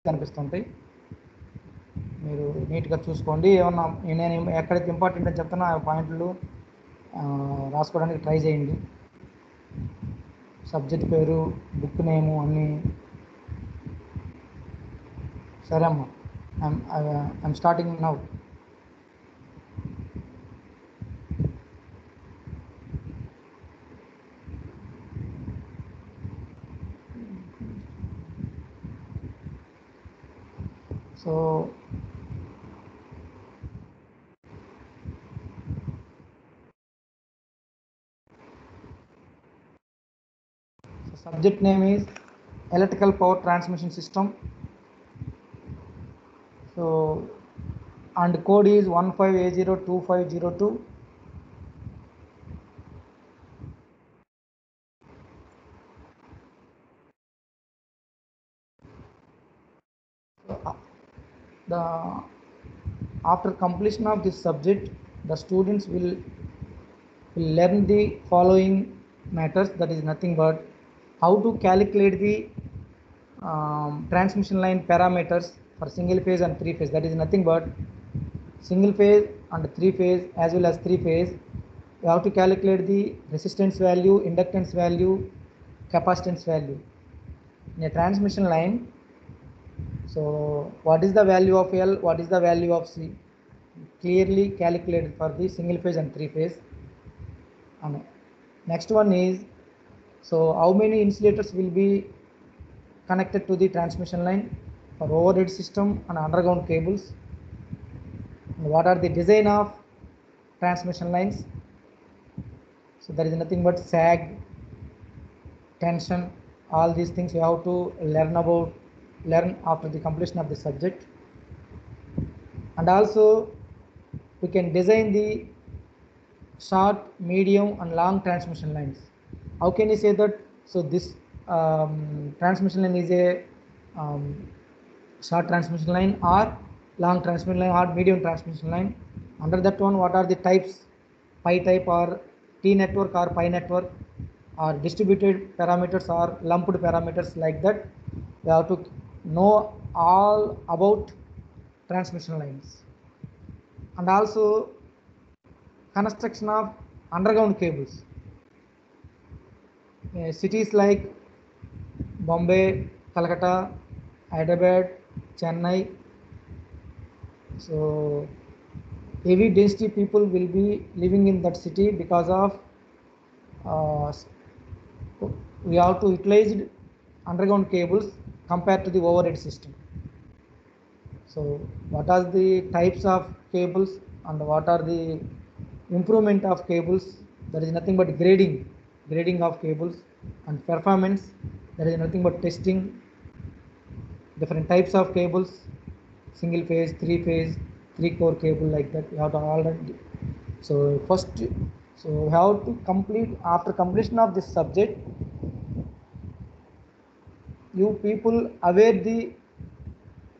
కనిపిస్తుంటాయి. మీరు నీట్గా చూసుకోండి. ఏమన్నా నేను ఎక్కడైతే ఇంపార్టెంట్ అని చెప్తున్నా ఆ పాయింట్లు రాసుకోవడానికి ట్రై చేయండి. సబ్జెక్ట్ పేరు, బుక్ నేము అన్నీ. సరే అమ్మా, I'm starting now. So subject name is electrical power transmission system. So and code is 15A02502. The after completion of this subject, the students will learn the following matters. That is nothing but how to calculate the transmission line parameters for single phase and three phase. That is nothing but single phase and three phase as well as three phase. You have to calculate the resistance value, inductance value, capacitance value in a transmission line. So what is the value of L, what is the value of C, clearly calculated for the single phase and three phase. And next one is, so how many insulators will be connected to the transmission line for overhead system and underground cables, and what are the design of transmission lines. So there is nothing but sag, tension, all these things you have to learn after the completion of the subject. And also we can design the short, medium and long transmission lines. How can you say that? So this transmission line is a short transmission line or long transmission line or medium transmission line. Under that one, what are the types? Pi type or T network or pi network, or distributed parameters or lumped parameters, like that. You have to know all about transmission lines. And also construction of underground cables. Cities like Bombay, Calcutta, Hyderabad, Chennai. So heavy density people will be living in that city because of we have to utilize underground cables compared to the overhead system. So what are the types of cables and what are the improvement of cables? There is nothing but grading of cables. And performance, there is nothing but testing different types of cables, single phase, three phase, three core cable, like that you have to already. So first, so we have to complete, after completion of this subject, you people aware the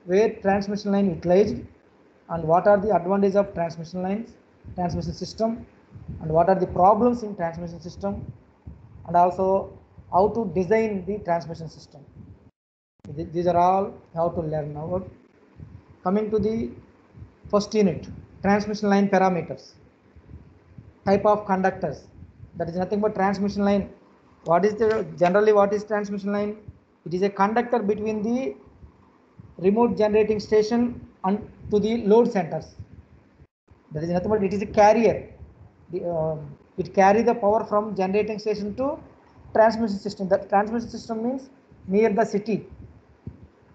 where transmission line utilized and what are the advantages of transmission lines, transmission system, and what are the problems in transmission system, and also how to design the transmission system. These are all how to learn about. Coming to the first unit, transmission line parameters. Type of conductors, that is nothing but transmission line. What is generally what is transmission line? It is a conductor between the remote generating station and to the load centers. That is nothing but it is a carrier. It carry the power from generating station to transmission system. That transmission system means near the city.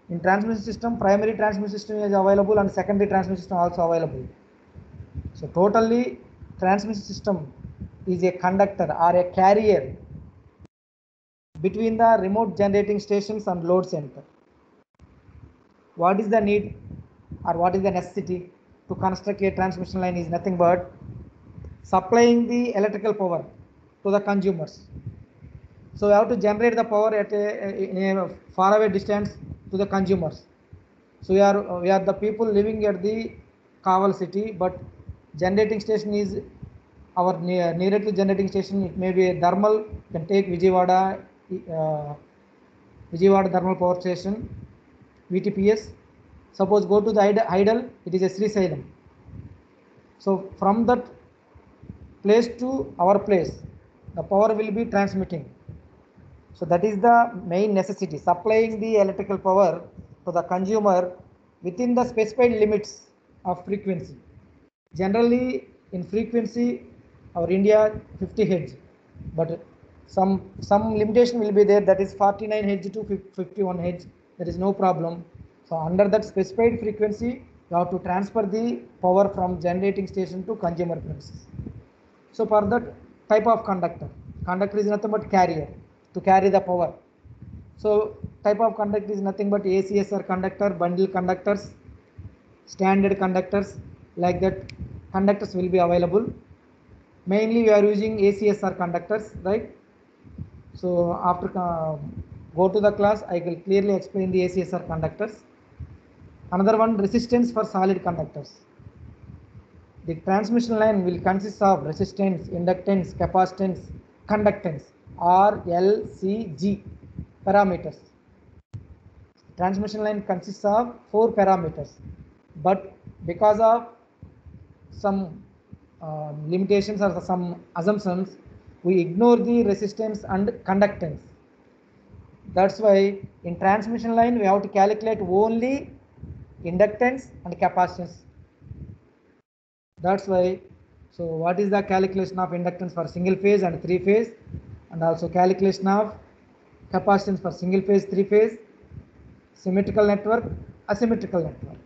In transmission system, primary transmission system is available and secondary transmission system also available. So totally transmission system is a conductor or a carrier between the remote generating stations and load center. What is the need or what is the necessity to construct a transmission line? Is nothing but supplying the electrical power to the consumers. So we have to generate the power at in a far away distance to the consumers. So we are the people living at the Kaval city, but generating station is our nearest generating station. It may be a thermal. You can take Vijayawada thermal power station. VTPS. Suppose go to the idle, it is a Srisailam. So from that place to our place, the power will be transmitting. So that is the main necessity, supplying the electrical power to the consumer within the specified limits of frequency. Generally in frequency our India 50 Hz, but some limitation will be there, that is 49 Hz to 51 Hz. There is no problem. So under that specified frequency you have to transfer the power from generating station to consumer premises. So for that type of conductor is nothing but carrier to carry the power. So type of conductor is nothing but ACSR conductor, bundle conductors, standard conductors, like that conductors will be available. Mainly we are using ACSR conductors, right? So after go to the class, I will clearly explain the ACSR conductors. Another one, resistance for solid conductors. The transmission line will consist of resistance, inductance, capacitance, conductance, R, L, C, G parameters. Transmission line consists of 4 parameters, but because of some limitations or some assumptions, we ignore the resistance and conductance. That's why in transmission line we have to calculate only inductance and capacitance. That's why, so what is the calculation of inductance for single phase and 3 phase, and also calculation of capacitance for single phase, 3 phase, symmetrical network, asymmetrical network,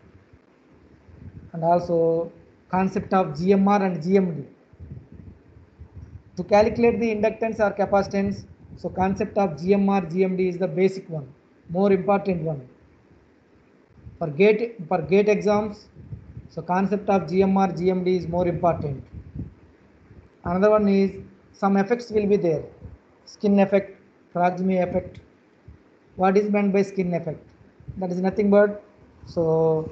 and also concept of GMR and GMD. To calculate the inductance or capacitance, so concept of GMR, GMD is the basic one, more important one. For gate exams, so concept of GMR, GMD is more important. Another one is some effects will be there. Skin effect, Proximity effect. What is meant by skin effect? That is nothing but, so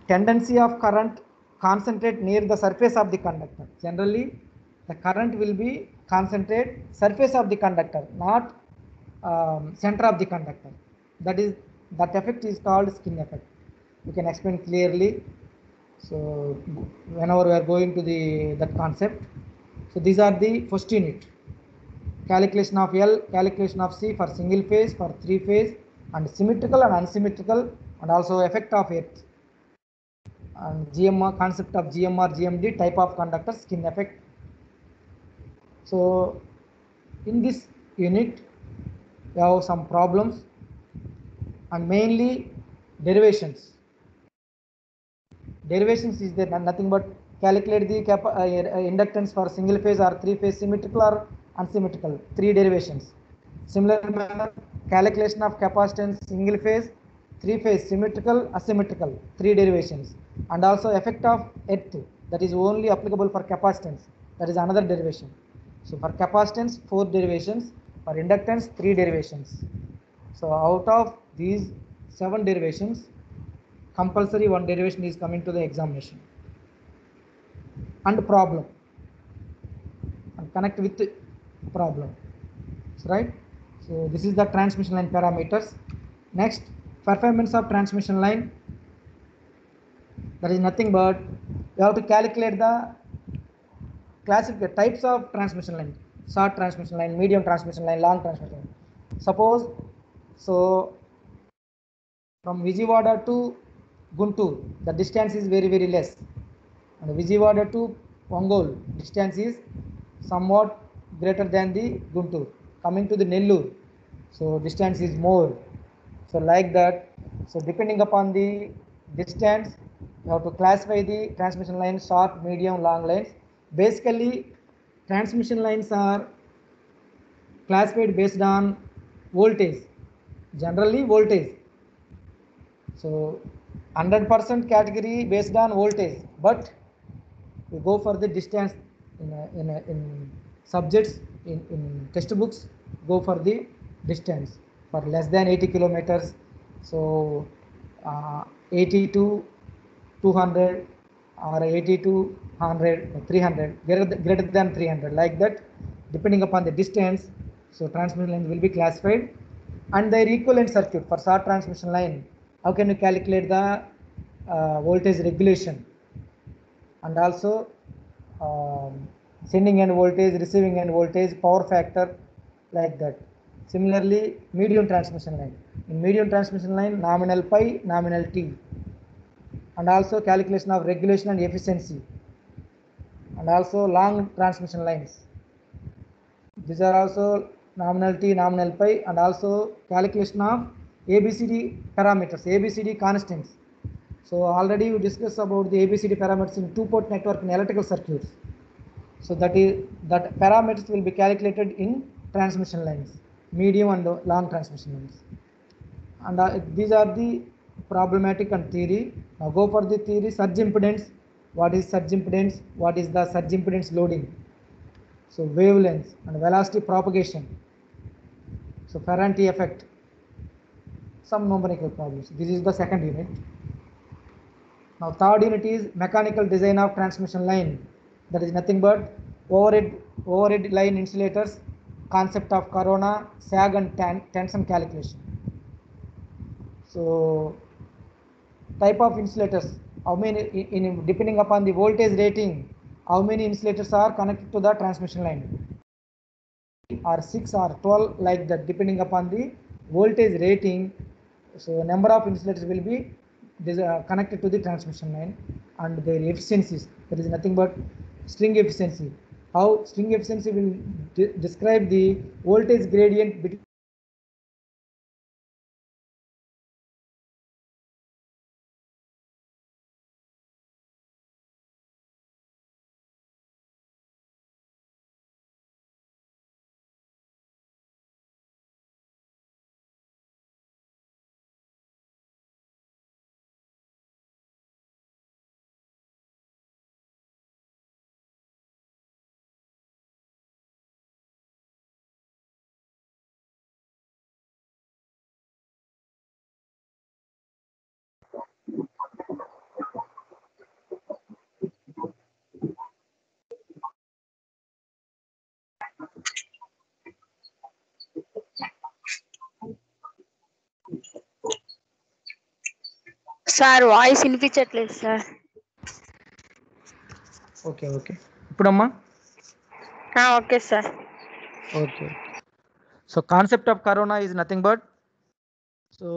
tendency of current concentrate near the surface of the conductor. Generally, the current will be concentrate surface of the conductor, not center of the conductor. That effect is called skin effect. You can explain clearly. So whenever we are going to that concept. So these are the first unit. Calculation of L, calculation of C for single phase, for 3 phase, and symmetrical and unsymmetrical, and also effect of earth. And GMR, concept of GMR, GMD, type of conductor, skin effect. So in this unit we have some problems and mainly derivations. Derivations is there nothing but calculate the inductance for single phase or 3 phase, symmetrical or unsymmetrical, 3 derivations. Similar manner, calculation of capacitance single phase, 3 phase, symmetrical, asymmetrical, 3 derivations. And also effect of earth, that is only applicable for capacitance, that is another derivation. So for capacitance 4 derivations, for inductance 3 derivations. So out of these 7 derivations, compulsory 1 derivation is coming to the examination. And problem, and connect with the problem, right? So this is the transmission line parameters. Next, performance of transmission line. That is nothing but you have to calculate the classic types of transmission line: short transmission line, medium transmission line, long transmission line. Suppose, so from Vijayawada to Guntur, the distance is very, very less, and Vijayawada to Ongole distance is somewhat greater than the Guntur. Coming to the Nellore, so distance is more. So like that, so depending upon the distance, you have to classify the transmission lines: short, medium, long lines. Basically, transmission lines are classified based on voltage, generally voltage. So 100% category based on voltage, but we go for the distance in subjects, in textbooks, go for the distance for less than 80 kilometers. So 80 to 200 or 80 to 100, 300, greater than 300, like that, depending upon the distance. So transmission line will be classified. and their equivalent circuit for short transmission line. How can you calculate the voltage regulation, and also sending end voltage, receiving end voltage, power factor, like that. Similarly, medium transmission line. In medium transmission line, nominal pi, nominal t, and also calculation of regulation and efficiency, and also long transmission lines. These are also nominal t, nominal pi, and also calculation of ABCD parameters, ABCD constants. So already we discussed about the ABCD parameters in two-port network in electrical circuits. So that parameters will be calculated in transmission lines, medium and long transmission lines. And these are the problematic and theory. Now go for the theory. Surge impedance. What is surge impedance? What is the surge impedance loading? So wavelengths and velocity propagation. So Ferranti effect. Some numerical problems. This is the second unit. Now third unit is mechanical design of transmission line. That is nothing but overhead line insulators, concept of corona, sag and tension calculation. So type of insulators, how many depending upon the voltage rating, how many insulators are connected to the transmission line, or 6 or 12, like that, depending upon the voltage rating. So number of insulators will be connected to the transmission line, and their efficiencies. There is nothing but string efficiency. How string efficiency will describe the voltage gradient between sir voice వినిపించట్లేదు sir. Okay ఇప్పుడమ్మా okay sir. Okay. So concept of corona is nothing but, so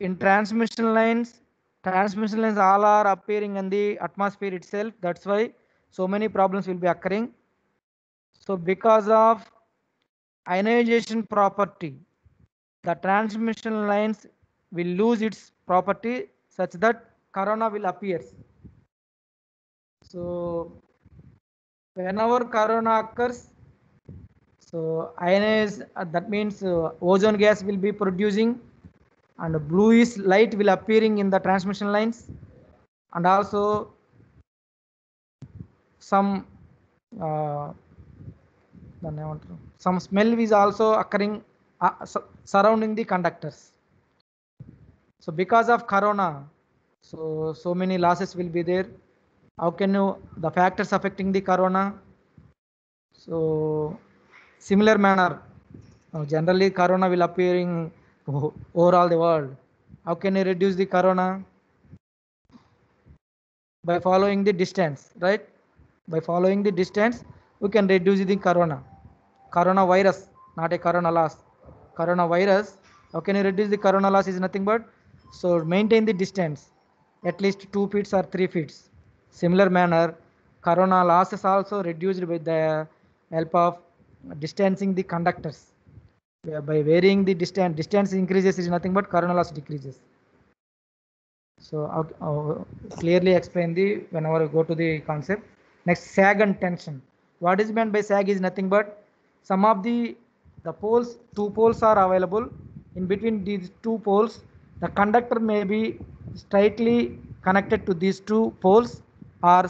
in transmission lines all are appearing in the atmosphere itself. That's why so many problems will be occurring. So because of ionization property, the transmission lines will lose its property such that corona will appear. So whenever corona occurs, so ionize, that means ozone gas will be producing, and bluish light will appearing in the transmission lines, and also some some smell is also occurring surrounding the conductors. So because of corona, so many losses will be there. How can you the factors affecting the corona? So similar manner, generally corona will appearing overall the world. How can you reduce the corona? By following the distance, right? By following the distance, we can reduce the coronavirus, not a corona loss. Coronavirus, how can you reduce the corona loss? Is nothing but, so maintain the distance at least 2 feet or 3 feet. Similar manner, corona loss is also reduced by the help of distancing the conductors. By varying the distance increases is nothing but corona loss decreases. So clearly explain the whenever you go to the concept. Next, sag and tension. What is meant by sag is nothing but some of the poles, 2 poles are available. In between these 2 poles, the conductor may be straightly connected to these 2 poles, or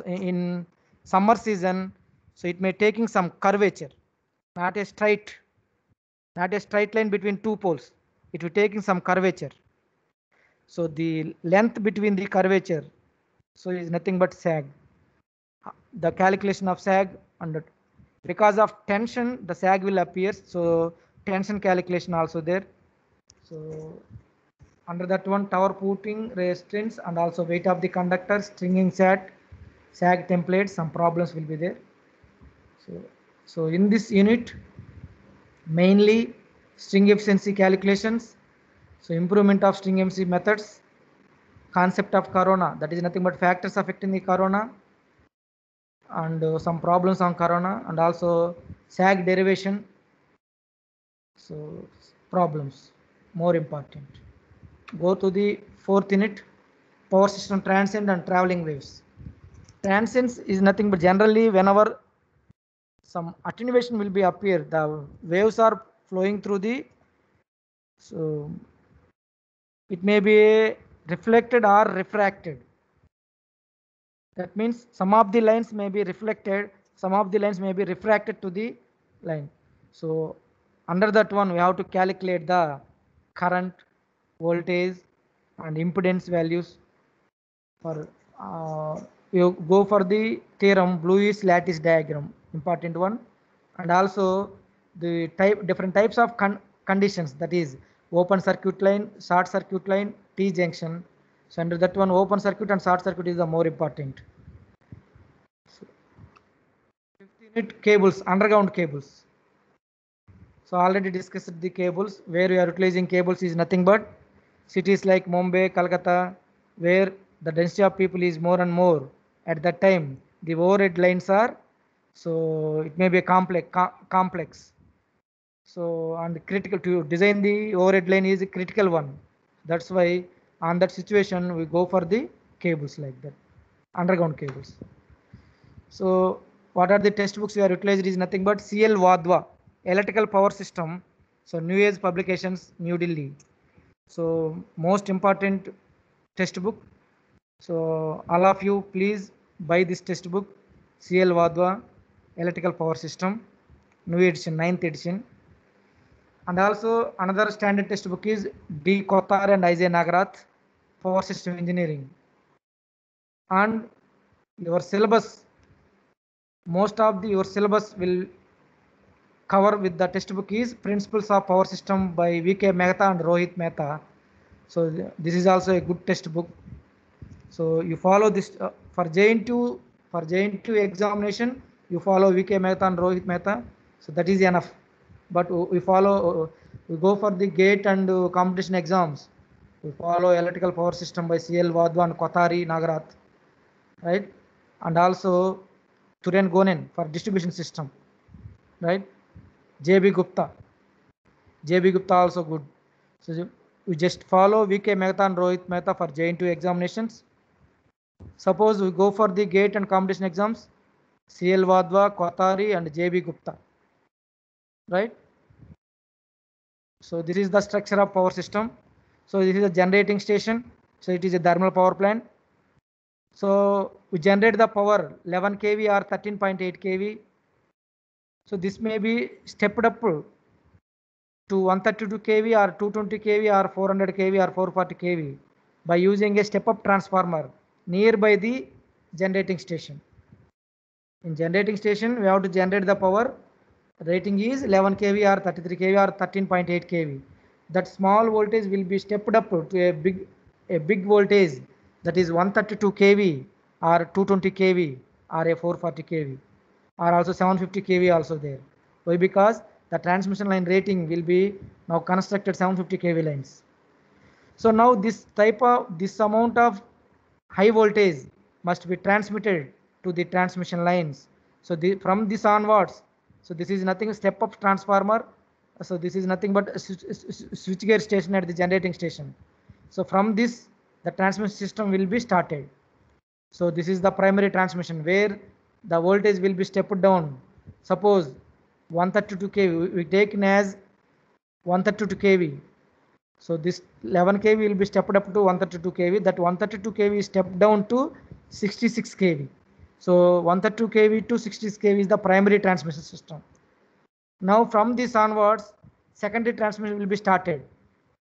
in summer season, so it may taking some curvature, not a straight line between 2 poles. It will taking some curvature. So the length between the curvature, so is nothing but sag. The calculation of sag, and because of tension the sag will appear. So tension calculation also there. So under that one, tower putting restraints and also weight of the conductor, stringing sag templates, some problems will be there. So in this unit, mainly string efficiency calculations, so improvement of string efficiency methods, concept of corona, that is nothing but factors affecting the corona, and some problems on corona, and also sag derivation. So problems more important. Go to the fourth unit, power system transient and traveling waves. Transients is nothing but generally whenever some attenuation will be appear, the waves are flowing through the, so it may be reflected or refracted. That means some of the lines may be reflected, some of the lines may be refracted to the line. So under that one, we have to calculate the current, voltage, and impedance values. For you go for the theorem, Lewis lattice diagram, important one, and also the different types of conditions, that is open circuit line, short circuit line, T junction. So under that one, open circuit and short circuit is the more important. Unit cables, underground cables. So already discussed the cables. Where we are utilizing cables is nothing but cities like Mumbai, Calcutta, where the density of people is more and more. At that time, the overhead lines are, so it may be a complex. So and critical to design the overhead line is a critical one. That's why on that situation we go for the cables like that, underground cables. So what are the textbooks we are utilized is nothing but CL Wadhwa, Electrical Power System. So New Age Publications, New Delhi. So most important textbook. So all of you please buy this textbook, CL Wadhwa, Electrical Power System, new edition, 9th edition. And also another standard textbook is D. Kothar and I.J. Nagarath, Power System Engineering. And your syllabus, most of your syllabus will cover with the textbook is Principles of Power System by V.K. Mehta and Rohit Mehta. So this is also a good textbook. So you follow this for JN2 examination, you follow V.K. Mehta and Rohit Mehta. So that is enough. But we go for the GATE and competition exams. We follow Electrical Power System by CL Wadhwa and Kothari Nagarath, right? And also Turan Gonen for distribution system, right? JB Gupta also good. So we just follow VK Mehta and Rohit Mehta for JN2 examinations. Suppose we go for the GATE and competition exams, CL Wadhwa, Kothari and JB Gupta, right? So this is the structure of power system. So this is a generating station. So it is a thermal power plant. So we generate the power 11 kV or 13.8 kV. So this may be stepped up to 132 kV or 220 kV or 400 kV or 440 kV by using a step-up transformer nearby the generating station. In generating station, we have to generate the power. Rating is 11 kV or 33 kV or 13.8 kV. That small voltage will be stepped up to a big voltage, that is 132 kV or 220 kV or a 440 kV or also 750 kV also there. Why? Because the transmission line rating will be now constructed 750 kV lines. So now this amount of high voltage must be transmitted to the transmission lines. So from this onwards, so this is nothing step up transformer. So this is nothing but a switchgear station at the generating station. So from this, the transmission system will be started. So this is the primary transmission where the voltage will be stepped down. Suppose 132 kV, we take it as 132 kV. So this 11 kV will be stepped up to 132 kV. That 132 kV is stepped down to 66 kV. So 132 kV to 66 kV is the primary transmission system. Now from this onwards, secondary transmission will be started.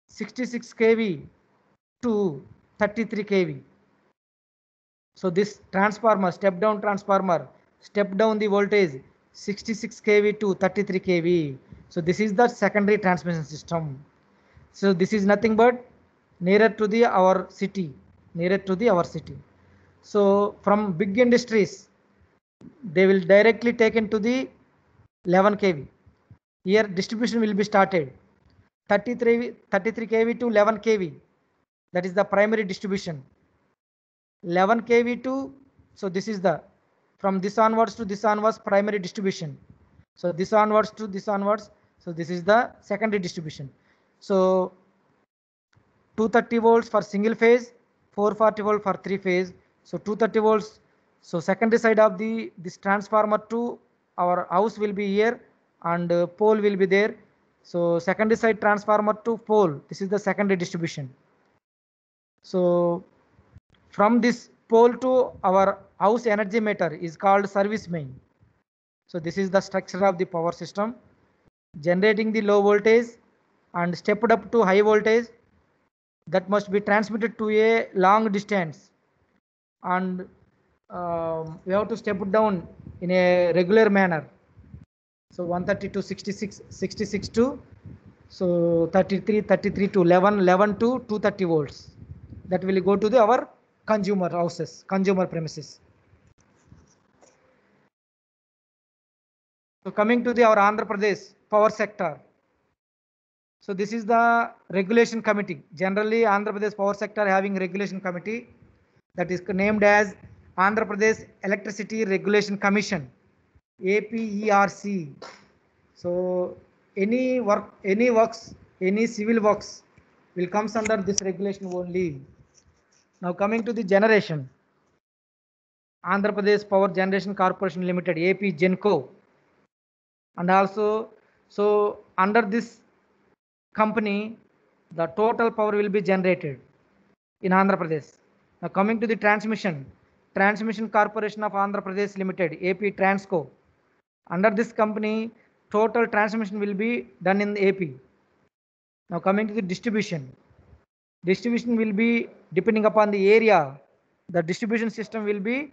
66 kV to 33 kV. So this transformer, step down transformer, step down the voltage 66 kV to 33 kV. So this is the secondary transmission system. So this is nothing but nearer to the our city, nearer to the our city. So from big industries, they will directly take into the 11 kV. Here distribution will be started 33 kV to 11 kV. That is the primary distribution. 11 kV to, so this is the, from this onwards to this onwards primary distribution. So this onwards to this onwards, so this is the secondary distribution. So 230 volts for single phase, 440 volt for three phase. So 230 volts. So secondary side of the this transformer to our house will be here, and pole will be there. So secondary side transformer to pole, this is the secondary distribution. So from this pole to our house energy meter is called service main. So this is the structure of the power system, generating the low voltage and stepped up to high voltage, that must be transmitted to a long distance, and we have to step it down in a regular manner. So 130 to 66 to, so 33 to 11 to 230 volts, that will go to the our consumer houses, consumer premises. So coming to the our Andhra Pradesh power sector. So this is the regulation committee. Generally, Andhra Pradesh power sector having regulation committee, that is named as Andhra Pradesh Electricity Regulation Commission, APERC. So any works, any civil works will comes under this regulation only. Now coming to the generation, Andhra Pradesh Power Generation Corporation Limited, AP Genco, and also, so under this company, the total power will be generated in Andhra Pradesh. Now coming to the transmission, Transmission Corporation of Andhra Pradesh Limited, AP Transco. Under this company, total transmission will be done in the AP. Now coming to the distribution, distribution will be depending upon the area, the distribution system will be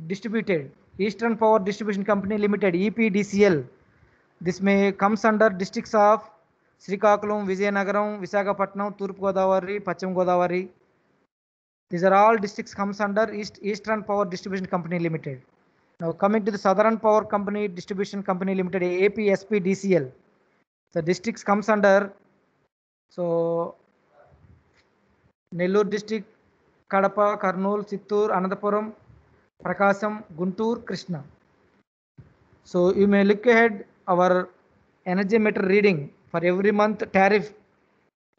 distributed. Eastern Power Distribution Company Limited, EPDCL. This may comes under districts of Srikakulam, Vizianagaram, Visakhapatnam, Turpu Godavari, Pachim Godavari. These are all districts comes under Eastern Power Distribution Company Limited. Now coming to the Southern Power Company Distribution Company Limited, APSPDCL. The districts comes under, so Nellore district, Kadapa, Kurnool, Chittoor, Anandapuram, Prakasam, Guntur, Krishna. So you may look ahead our energy meter reading for every month. Tariff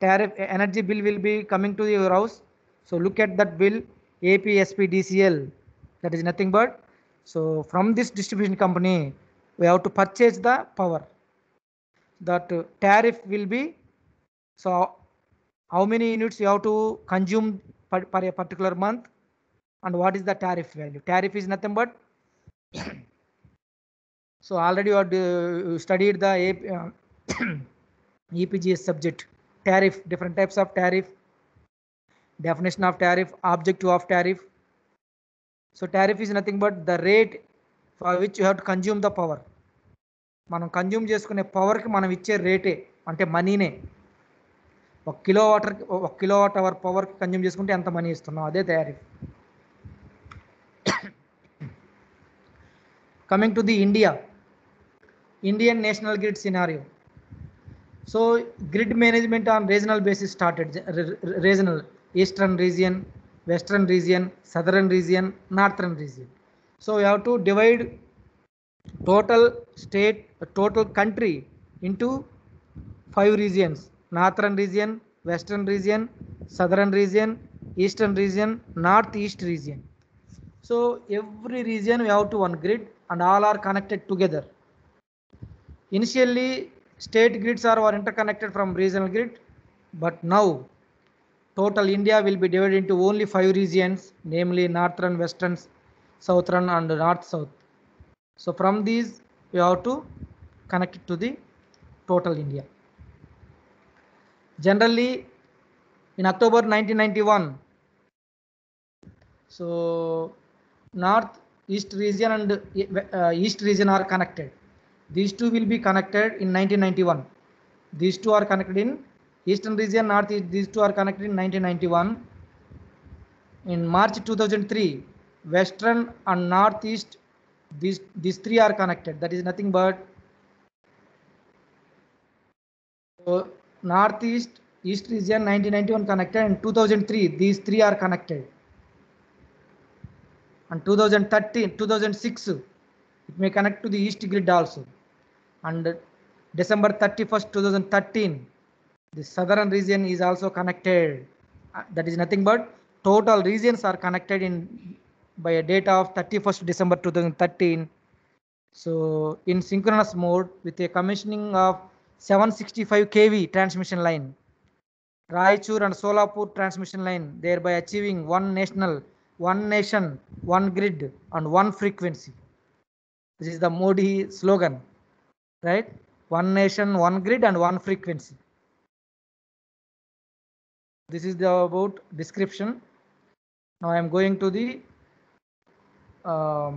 energy bill will be coming to your house. So look at that bill, APSPDCL. That is nothing but, so from this distribution company we have to purchase the power. That tariff will be, so how many units you have to consume per a particular month, and what is the tariff value. Tariff is nothing but so already you have studied the EPGS subject, tariff, different types of tariff, definition of tariff, objective of tariff. So tariff is nothing but the rate for which you have to consume the power. మనం consume చేసుకునే పవర్కి మనం ఇచ్చే రేటే, అంటే మనీనే. 1 kilowatt hour పవర్కి consume చేసుకుంటే ఎంత money ఇస్తున్నాం, అదే tariff. Coming to the Indian national grid scenario. So grid management on regional basis started. Regional, eastern region, western region, southern region, northern region. So we have to divide total state, total country into 5 regions: northern region, western region, southern region, eastern region, northeast region. So every region we have to one grid and all are connected together. Initially state grids are interconnected from regional grid, but now total India will be divided into only 5 regions, namely northern, western, southern and north south. So from these we have to connect it to the total India. Generally in October 1991, so north east region and east region are connected. These two will be connected in 1991. These two are connected in eastern region, northeast. These two are connected in 1991. In March 2003, western and northeast, these three are connected. That is nothing but northeast, east region 1991 connected, and 2003 these three are connected. And 2013, 2006 it may connect to the east grid also. And December 31st, 2013 the southern region is also connected. That is nothing but total regions are connected in by a date of 31st December 2013. So in synchronous mode with a commissioning of 765 kV transmission line, Raichur and Solapur transmission line, thereby achieving one nation, one grid and one frequency. This is the Modi slogan, right? One nation, one grid and one frequency. This is the about description. Now I am going to the I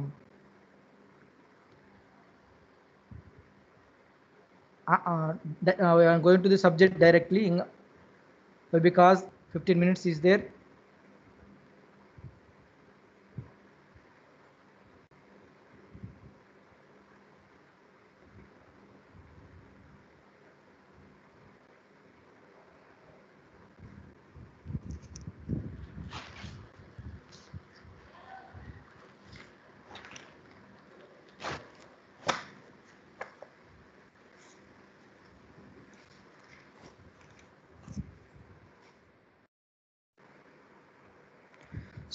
am going to the subject directly because 15 minutes is there.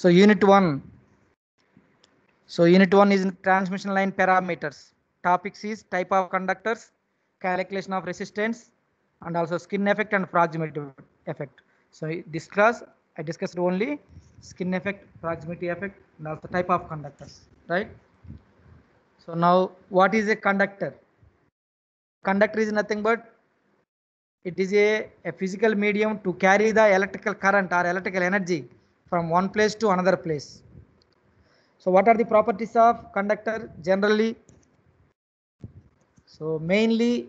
So unit 1. So unit 1 is transmission line parameters. Topics is type of conductors, calculation of resistance, and also skin effect and proximity effect. So this class I discussed only skin effect, proximity effect, and also type of conductors, right? So now what is a conductor? Conductor is nothing but it is a physical medium to carry the electrical current or electrical energy from one place to another place. So what are the properties of conductor generally? So mainly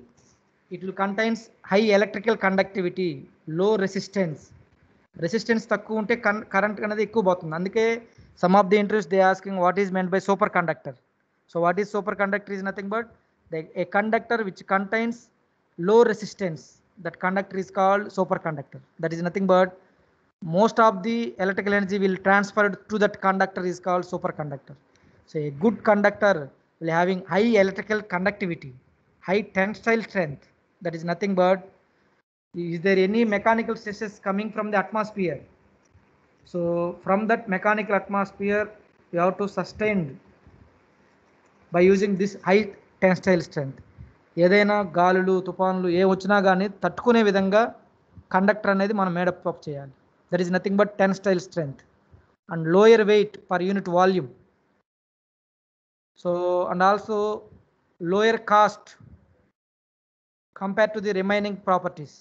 it will contains high electrical conductivity, low resistance. Resistance తక్కువ ఉంటే current అనేది ఎక్కువ పోతుంది. అందుకే some of the interest they asking what is meant by superconductor. So what is superconductor is nothing but a conductor which contains low resistance. That conductor is called superconductor. That is nothing but most of the electrical energy will transfer to that conductor is called superconductor. So a good conductor will having high electrical conductivity, high tensile strength. That is nothing but is there any mechanical stresses coming from the atmosphere? So from that mechanical atmosphere you have to sustain by using this high tensile strength. ఏదైనా గాలులు తుఫాన్లు ఏ వచ్చినా కానీ తట్టుకునే విధంగా conductor అనేది మనం made up చేయాలి. That is nothing but tensile strength and lower weight per unit volume. So and also lower cost compared to the remaining properties.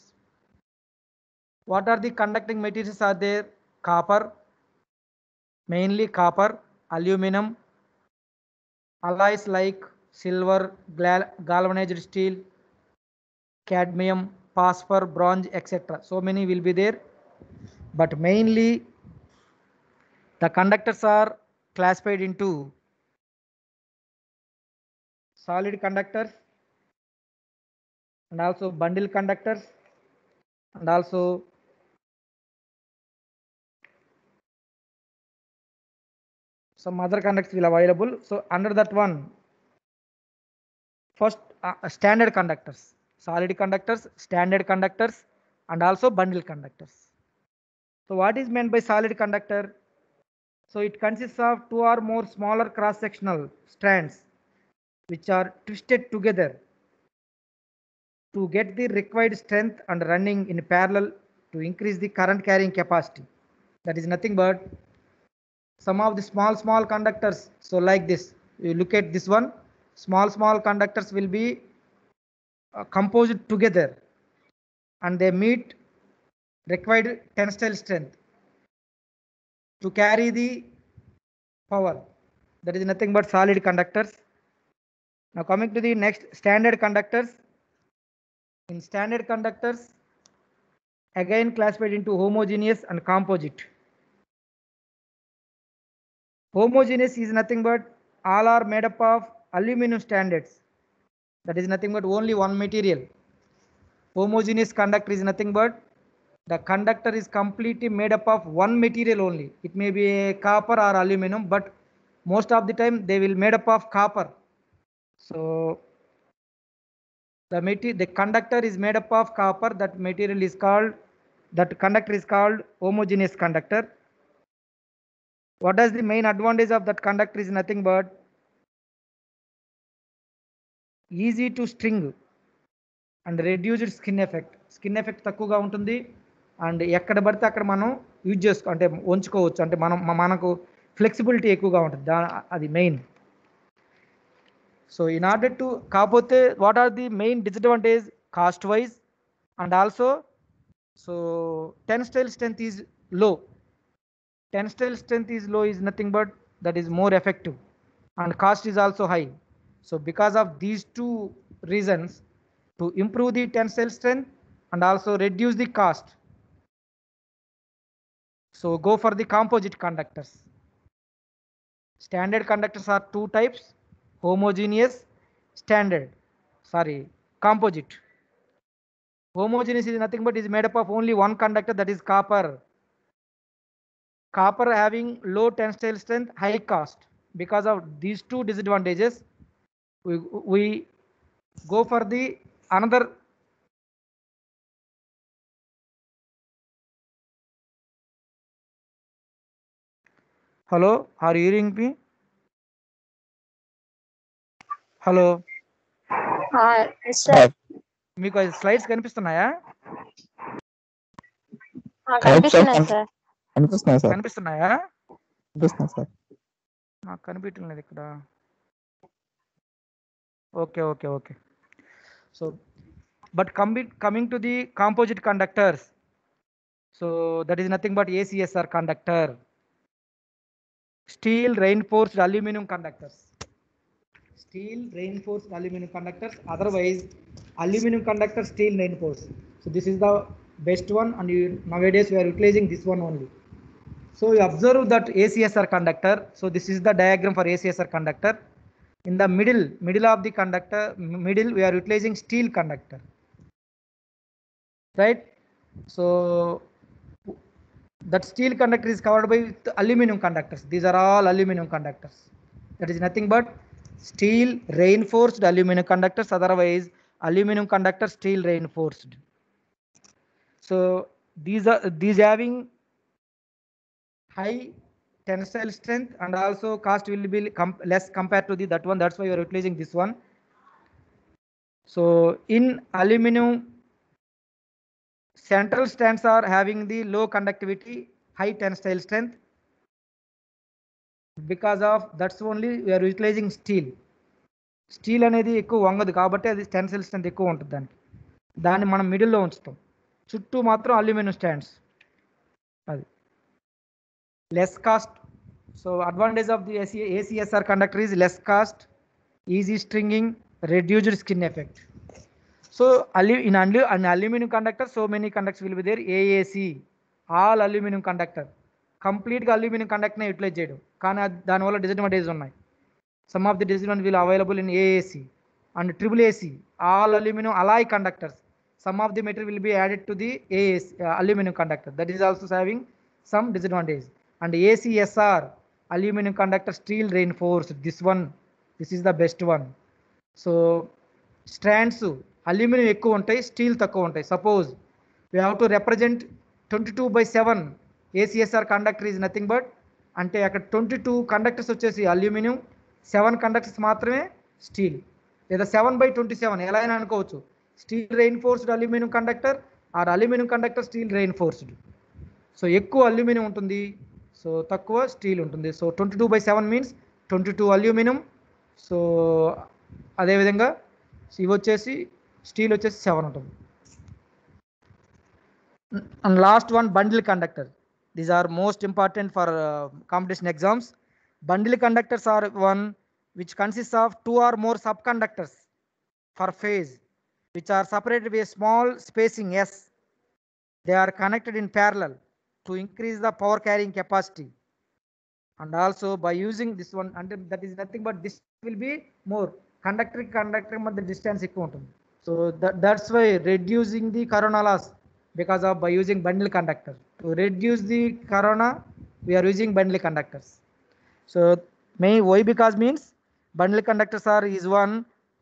What are the conducting materials are there? Copper, mainly copper, aluminum, alloys like silver, galvanized steel, cadmium, phosphor, bronze, etc. So many will be there, but mainly the conductors are classified into solid conductors and also bundle conductors and also some other conductors will available. So under that one, first standard conductors, solid conductors, standard conductors and also bundle conductors. So what is meant by solid conductor? So it consists of two or more smaller cross sectional strands which are twisted together to get the required strength and running in parallel to increase the current carrying capacity. That is nothing but some of the small conductors. So like this, you look at this one, small conductors will be composed together and they meet required tensile strength to carry the power. That is nothing but solid conductors. Now coming to the next, standard conductors. In standard conductors, again classified into homogeneous and composite. Homogeneous is nothing but all are made up of aluminum standards. That is nothing but only one material. Homogeneous conductor is nothing but the conductor is completely made up of one material only. It may be a copper or aluminum, but most of the time they will made up of copper. So the conductor is made up of copper. That conductor is called homogeneous conductor. What is the main advantage of that conductor is nothing but easy to string and reduced skin effect. Skin effect తక్కువగా ఉంటుంది and ఎక్కడ పడితే అక్కడ మనం use చేసుకో అంటే ఉంచుకోవచ్చు అంటే మనకు ఫ్లెక్సిబిలిటీ ఎక్కువగా ఉంటుంది అది main. So in order to కాకపోతే what are the main disadvantage cost wise and also so tensile strength is low. Tensile strength is low is nothing but that is more effective and cost is also high. So because of these two reasons, to improve the tensile strength and also reduce the cost, so go for the composite conductors. Standard conductors are two types: homogeneous, composite. Homogeneous is nothing but is made up of only one conductor, that is copper. Copper having low tensile strength, high cost. Because of these two disadvantages, we go for the another. Hello, are you hearing me? Hello. Yes, sir. మీకు slides కనిపిస్తున్నాయా? కనిపిస్తున్నాయి sir. కనిపిస్తున్నాయా? Sir. నాకు కనిపించలేదు ఇక్కడ. Okay okay okay. So but coming to the composite conductors, so that is nothing but ACSR conductor, steel reinforced aluminum conductors. Steel reinforced aluminum conductors, otherwise aluminum conductor steel reinforced. So this is the best one, and nowadays we are utilizing this one only. So you observe that ACSR conductor. So this is the diagram for ACSR conductor. In the middle of the conductor, we are utilizing steel conductor, right? So that steel conductor is covered by aluminum conductors. These are all aluminum conductors. That is nothing but steel reinforced aluminum conductors, otherwise aluminum conductor steel reinforced. So these having high tensile strength and also cost will be less compared to that one. That's why you are utilizing this one. So in aluminum, central strands are having the low conductivity, high tensile strength. Because of that's only we are utilizing steel. Steel అనేది ఎక్కువ వంగదు కాబట్టి అది tensile strength ఎక్కువ ఉంటుంది. దాన్ని మనం మిడిల్లో ఉంచుతాం, చుట్టూ మాత్రం అల్యూమినియం స్టాండ్స్. అది less cost. So advantage of the ACSR conductor is less cost, easy stringing, reduced skin effect. So in an aluminum conductor, so many conductors will be there. AAC, all aluminum conductor, complete aluminum conductor utilize చేయడం. కానీ దాని వల్ల disadvantages ఉన్నాయి. Some of the disadvantages will available in AAC and AAAC, all aluminum alloy conductors. Some of the material will be added to the AAC aluminum conductor. That is also having some disadvantage. And ACSR, aluminum conductor steel reinforced. This is the best one. So strands aluminum ఎక్కువ ఉంటాయి, steel తక్కువ ఉంటాయి. Suppose we have to represent 22/7 ACSR conductor is nothing but అంటే అక్కడ 22 conductors వచ్చేసి aluminium, 7 conductors మాత్రమే steel, లేదా 7/27 ఎలా అయినా అనుకోవచ్చు. Steel reinforced aluminium conductor or aluminium conductor steel reinforced. So ఎక్కువ అల్యూమినియం ఉంటుంది, సో తక్కువ స్టీల్ ఉంటుంది. So 22/7 means 22 aluminium. సో అదేవిధంగా ఇవి వచ్చేసి స్టీల్ వచ్చేసి 7 ఉంటుంది. And last one bundle conductor. These are most important for competition exams. Bundle conductors are one which consists of two or more subconductors for phase, which are separated by a small spacing s. They are connected in parallel to increase the power carrying capacity. And also by using this one, and that is nothing but this will be more conductor the distance ఎక్కువ ఉంటుంది. So that's why reducing the corona loss because of by using bundle conductor. To reduce the corona, we are using bundle conductors. So may why because means bundle conductors are is one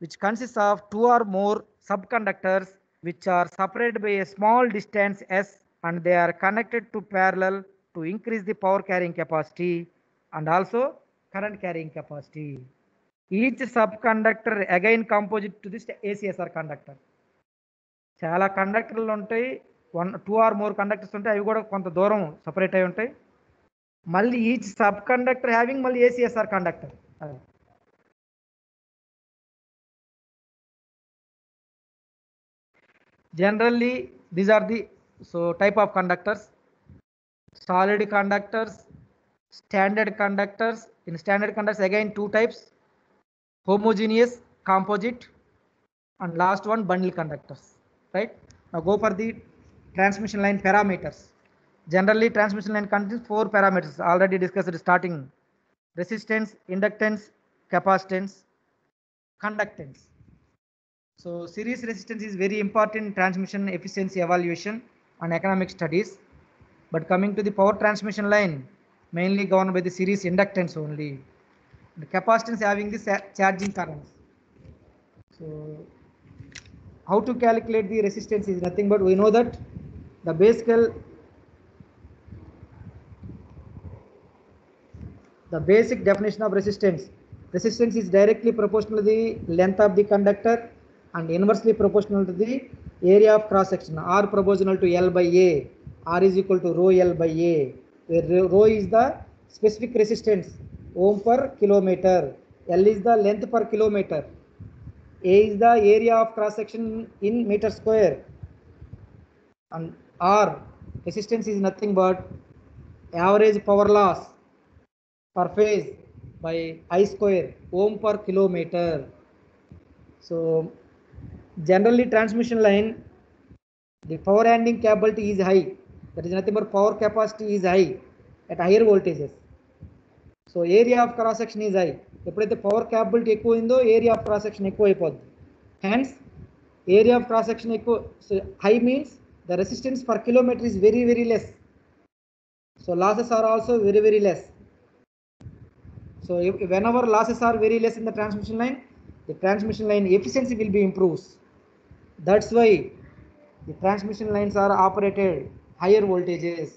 which consists of two or more subconductors which are separated by a small distance s, and they are connected to parallel to increase the power carrying capacity and also current carrying capacity. Each subconductor again composite to this ACSR conductor. చాలా కండక్టర్లు ఉంటాయి, 1, 2 or more conductors ఉంటాయి, అవి కూడా కొంత దూరం separate అయి ఉంటాయి. మళ్ళీ ఈచ్ సబ్ కండక్టర్ హ్యావింగ్ మళ్ళీ ACSR conductor. Generally these are the type of conductors: solid conductors, standard conductors. In standard conductors again two types: homogeneous, composite, and last one bundle conductors, right? Now go for the transmission line parameters. Generally transmission line contains 4 parameters already discussed starting: resistance, inductance, capacitance, conductance. So series resistance is very important in transmission efficiency evaluation and economic studies. But coming to the power transmission line, mainly governed by the series inductance only. The capacitance having the charging currents. So how to calculate the resistance is nothing but we know that the basic definition of resistance. Resistance is directly proportional to the length of the conductor and inversely proportional to the area of cross section. R proportional to L by A. R is equal to rho L by A, where rho is the specific resistance, ohm per kilometer. L is the length per kilometer. A is the area of cross section in meter square. And R, resistance, is nothing but average power loss per phase by I square, ohm per kilometer. So generally transmission line, the power handling capability is high. That is nothing but power capacity is high at higher voltages. So area of cross section is high. ఎప్పుడైతే power capability ఎక్కువ అయిందో area of cross section ఎక్కువ అయిపోద్ది. Hence area of cross section ఎక్కువ, high means the resistance per kilometer is very very less. So losses are also very very less. So whenever losses are very less in the transmission line, the transmission line efficiency will be improves. That's why the transmission lines are operated higher voltages,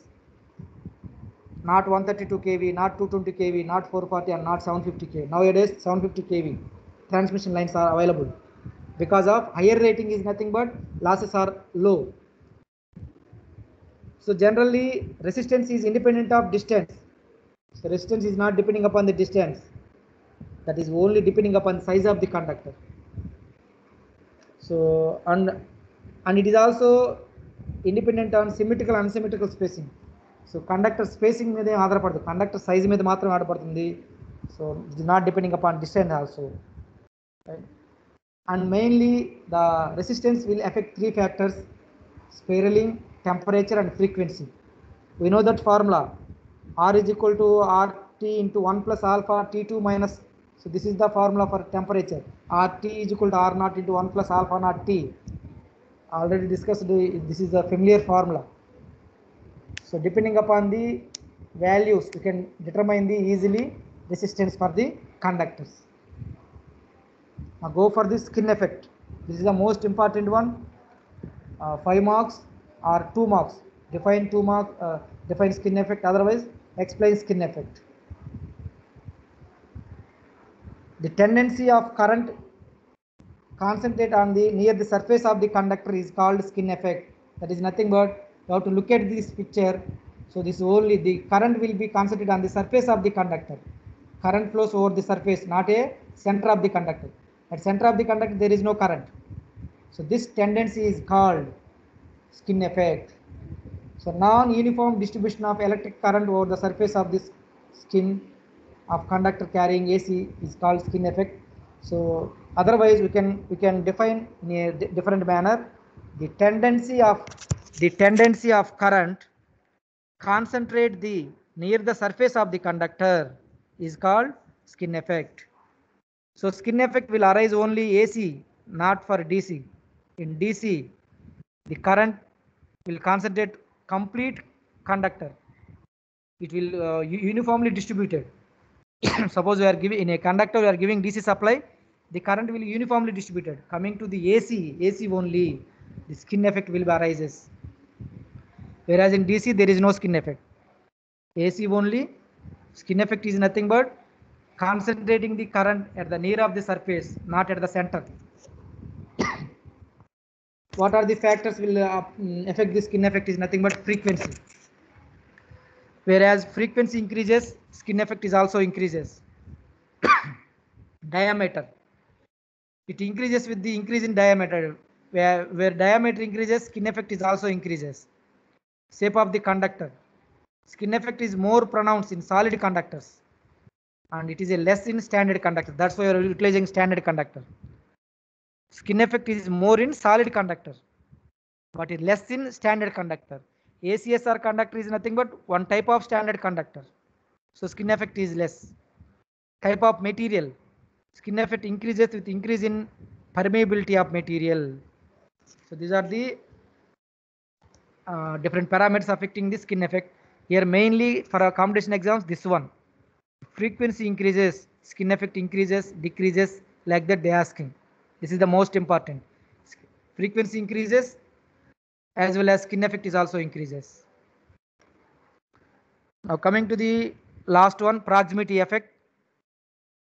not 132 kV, not 220 kV, not 440 and not 750 kV. Nowadays 750 kV transmission lines are available because of higher rating is nothing but losses are low. So generally resistance is independent of distance. So resistance is not depending upon the distance, that is only depending upon the size of the conductor. So and it is also independent on symmetrical and unsymmetrical spacing. So conductor spacing మీద ఆధారపడుతుంది, conductor size మీద మాత్రం ఆధారపడుతుంది. So it is not depending upon distance also, right? And mainly the resistance will affect 3 factors: spiraling, temperature and frequency. We know that formula, R is equal to RT into 1 plus alpha T2 minus, so this is the formula for temperature. RT is equal to R naught into 1 plus alpha naught T. Already discussed, this is the familiar formula. So depending upon the values you can determine the easily resistance for the conductors. Now go for the skin effect. This is the most important one. 5 marks or 2 marks. Define 2 marks, define skin effect, otherwise explain skin effect. The tendency of current concentrate on the near the surface of the conductor is called skin effect. That is nothing but you have to look at this picture. So this only the current will be concentrated on the surface of the conductor. Current flows over the surface, not a center of the conductor. At center of the conductor there is no current. So this tendency is called skin effect. So non-uniform distribution of electric current over the surface of this skin of conductor carrying AC is called skin effect. So otherwise we can define in a different manner. The tendency of current concentrate the near the surface of the conductor is called skin effect. So skin effect will arise only AC, not for DC. In DC, the current will concentrate complete conductor. It will uniformly distributed. Suppose we are giving in a conductor, we are giving DC supply, the current will uniformly distributed. Coming to the AC only, the skin effect will arises. Whereas in DC there is no skin effect. AC only, skin effect is nothing but concentrating the current at the near of the surface, not at the center. What are the factors will affect the skin effect is nothing but frequency. Whereas frequency increases, skin effect is also increases. Diameter, it increases with the increase in diameter. Where diameter increases, skin effect is also increases. Shape of the conductor, skin effect is more pronounced in solid conductors, and it is a less in standard conductor. That's why you are utilizing standard conductor. Skin effect is more in solid conductor, but is less in standard conductor. ACSR conductor is nothing but one type of standard conductor, so skin effect is less. Type of material, skin effect increases with increase in permeability of material. So these are the different parameters affecting the skin effect. Here mainly for our competition exams, this one. Frequency increases, skin effect increases, decreases, like that they are asking. This is the most important. Frequency increases as well as skin effect is also increases. Now coming to the last one, proximity effect.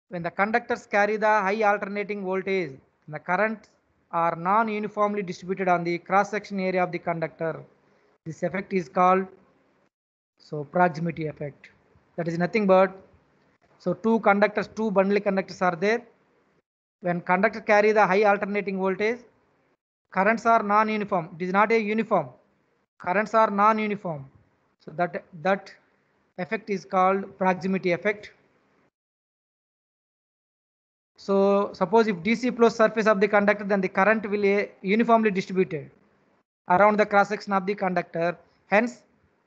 When the conductors carry the high alternating voltage, the currents are non-uniformly distributed on the cross-section area of the conductor. This effect is called proximity effect. That is nothing but, so two bundle conductors are there. When conductor carry the high alternating voltage, currents are non-uniform. It is not a uniform. Currents are non-uniform. So that effect is called proximity effect. So suppose if DC flows surface of the conductor, then the current will uniformly distributed around the cross section of the conductor. Hence,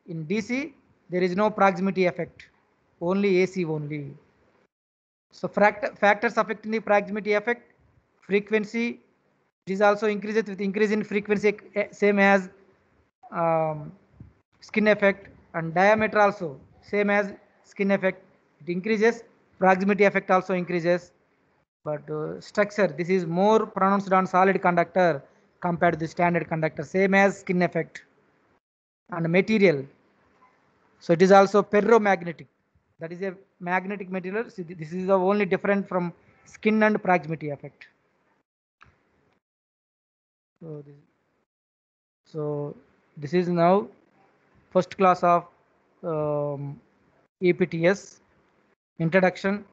in DC there is no proximity effect, only AC only. So factors affecting the proximity effect: frequency, it is also increases with increase in frequency, same as skin effect, and diameter also same as skin effect, it increases. Proximity effect also increases. But structure, this is more pronounced on solid conductor compared to the standard conductor, same as skin effect. And material, so it is also ferromagnetic, that is a magnetic material. So this is the only different from skin and proximity effect. So this is now first class of EPTS introduction.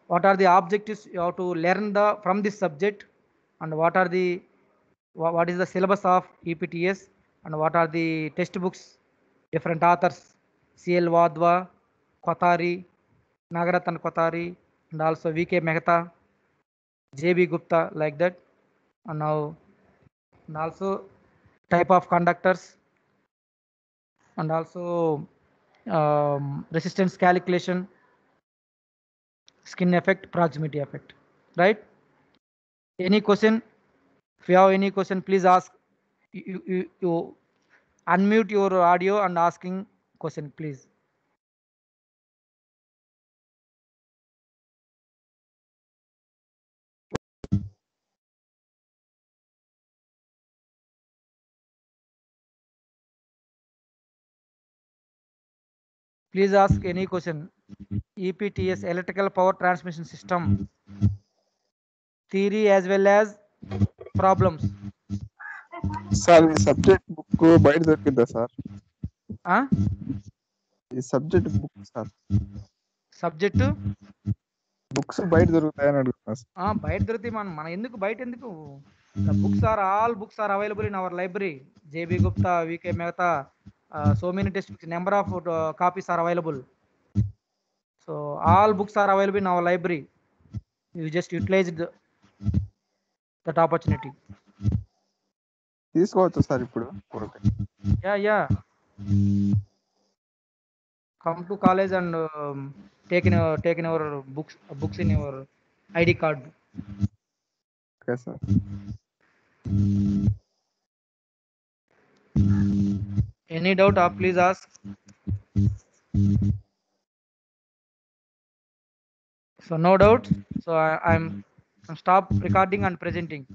What are the objectives you have to learn from this subject, and what is the syllabus of EPTS, and what are the textbooks, different authors, CL Wadhwa, Kothari, Nagaratan Kothari, and also VK Mehta, JB Gupta, like that. And also type of conductors, and also resistance calculation, skin effect, proximity effect, right? Any question? If you have any question, please ask. You unmute your audio and asking question, please. Please ask any question. EPTS, electrical power transmission system, theory as well as problems. Sir ఈ subject book బయట దొరికిద్దా sir? ఈ subject book sir, subject books బయట దొరుకుతాయని అడుగుతున్నా sir. బయట దొరుకుతాయి. మన ఎందుకు బయట ఎందుకు? all books are available in our library. JB Gupta, VK Mehta, so many textbooks, number of copies are available. So all books are available in our library. You just utilized that opportunity. తీసుకోవచ్చు sir ఇప్పుడు okay Yeah. Come to college and take in our books in your ID card. Okay sir Any doubt, please ask. So no doubt. So I'm stop recording and presenting.